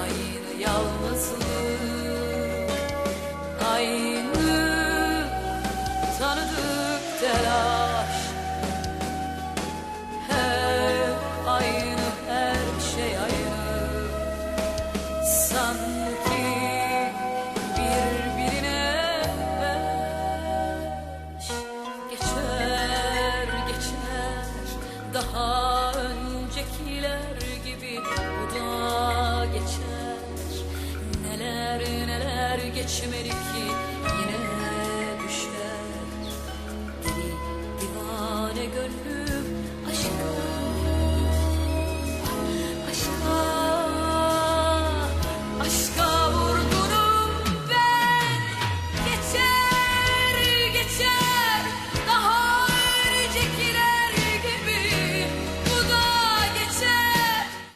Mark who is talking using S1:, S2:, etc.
S1: Aynı yalnızlık, aynı tanıdık telaş. Hep aynı, her şey aynı. Sanki birbirine eş. Geçer geçer daha öncekiler gibi, bu da geçer. Neler neler geçmedik